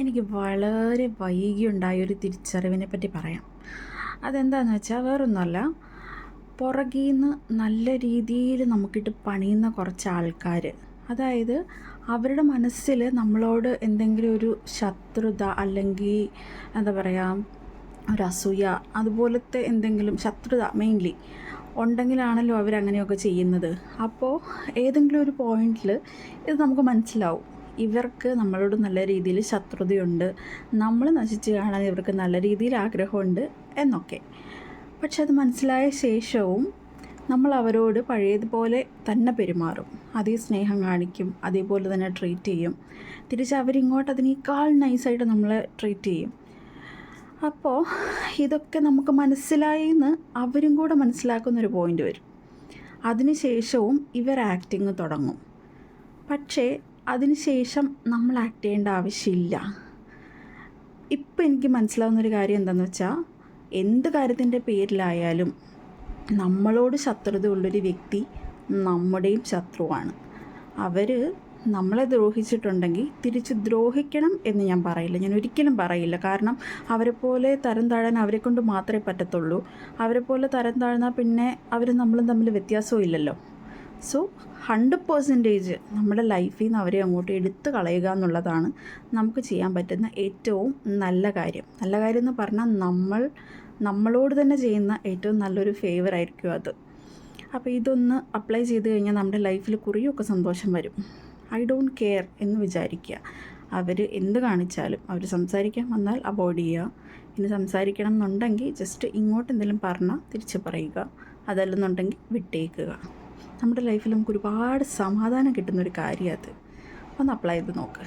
എനിക്ക് വളരെ വൈകിയുണ്ടായൊരു തിരിച്ചറിവിനെ പറ്റി പറയാം. അതെന്താണെന്ന് വെച്ചാൽ വേറൊന്നുമല്ല, പുറകിൽ നിന്ന് നല്ല രീതിയിൽ നമുക്കിട്ട് പണിയുന്ന കുറച്ച് ആൾക്കാർ, അതായത് അവരുടെ മനസ്സിൽ നമ്മളോട് എന്തെങ്കിലും ഒരു ശത്രുത അല്ലെങ്കിൽ എന്താ പറയുക, ഒരു അസൂയ അതുപോലത്തെ എന്തെങ്കിലും ശത്രുത മെയിൻലി ഉണ്ടെങ്കിലാണല്ലോ അവരങ്ങനെയൊക്കെ ചെയ്യുന്നത്. അപ്പോൾ ഏതെങ്കിലും ഒരു പോയിന്റിൽ ഇത് നമുക്ക് മനസ്സിലാവും, ഇവർക്ക് നമ്മളോട് നല്ല രീതിയിൽ ശത്രുതയുണ്ട്, നമ്മൾ നശിച്ച് കാണാൻ ഇവർക്ക് നല്ല രീതിയിൽ ആഗ്രഹമുണ്ട് എന്നൊക്കെ. പക്ഷെ അത് മനസ്സിലായ ശേഷവും നമ്മൾ അവരോട് പഴയതുപോലെ തന്നെ പെരുമാറും, അതേ സ്നേഹം കാണിക്കും, അതേപോലെ തന്നെ ട്രീറ്റ് ചെയ്യും. തിരിച്ച് അവരിങ്ങോട്ട് അതിനേക്കാൾ നൈസായിട്ട് നമ്മളെ ട്രീറ്റ് ചെയ്യും. അപ്പോൾ ഇതൊക്കെ നമുക്ക് മനസ്സിലായി എന്ന് അവരും കൂടെ മനസ്സിലാക്കുന്നൊരു പോയിൻ്റ് വരും. അതിനുശേഷവും ഇവർ ആക്ടിങ് തുടങ്ങും. പക്ഷേ അതിനുശേഷം നമ്മൾ ആക്ട് ചെയ്യേണ്ട ആവശ്യമില്ല. ഇപ്പം എനിക്ക് മനസ്സിലാവുന്നൊരു കാര്യം എന്താണെന്ന് വെച്ചാൽ, എന്ത് കാര്യത്തിൻ്റെ പേരിലായാലും നമ്മളോട് ശത്രുത ഉള്ളൊരു വ്യക്തി നമ്മുടെയും ശത്രുവാണ്. അവർ നമ്മളെ ദ്രോഹിച്ചിട്ടുണ്ടെങ്കിൽ തിരിച്ച് ദ്രോഹിക്കണം എന്ന് ഞാൻ പറയില്ല, ഞാൻ ഒരിക്കലും പറയില്ല. കാരണം അവരെപ്പോലെ തരം താഴാൻ അവരെക്കൊണ്ട് മാത്രമേ പറ്റത്തുള്ളൂ. അവരെപ്പോലെ തരം താഴ്ന്നാൽ പിന്നെ അവരും നമ്മളും തമ്മിൽ വ്യത്യാസവും ഇല്ലല്ലോ. സോ 100% നമ്മുടെ ലൈഫിൽ നിന്ന് അവരെ അങ്ങോട്ട് എടുത്തു കളയുക എന്നുള്ളതാണ് നമുക്ക് ചെയ്യാൻ പറ്റുന്ന ഏറ്റവും നല്ല കാര്യം. നല്ല കാര്യം എന്ന് പറഞ്ഞാൽ നമ്മളോട് തന്നെ ചെയ്യുന്ന ഏറ്റവും നല്ലൊരു ഫേവറായിരിക്കും അത്. അപ്പോൾ ഇതൊന്ന് അപ്ലൈ ചെയ്ത് കഴിഞ്ഞാൽ നമ്മുടെ ലൈഫിൽ കുറേയൊക്കെ സന്തോഷം വരും. ഐ ഡോണ്ട് കെയർ എന്ന് വിചാരിക്കുക. അവർ എന്ത് കാണിച്ചാലും, അവർ സംസാരിക്കാൻ വന്നാൽ അവോയ്ഡ് ചെയ്യുക. ഇനി സംസാരിക്കണം എന്നുണ്ടെങ്കിൽ ജസ്റ്റ് ഇങ്ങോട്ട് എന്തെങ്കിലും പറഞ്ഞാൽ തിരിച്ച് പറയുക, അതല്ലെന്നുണ്ടെങ്കിൽ വിട്ടേക്കുക. നമ്മുടെ ലൈഫിൽ നമുക്ക് ഒരുപാട് സമാധാനം കിട്ടുന്നൊരു കാര്യമാണ് അത്. ഒന്ന് അപ്ലൈ ചെയ്ത് നോക്ക്.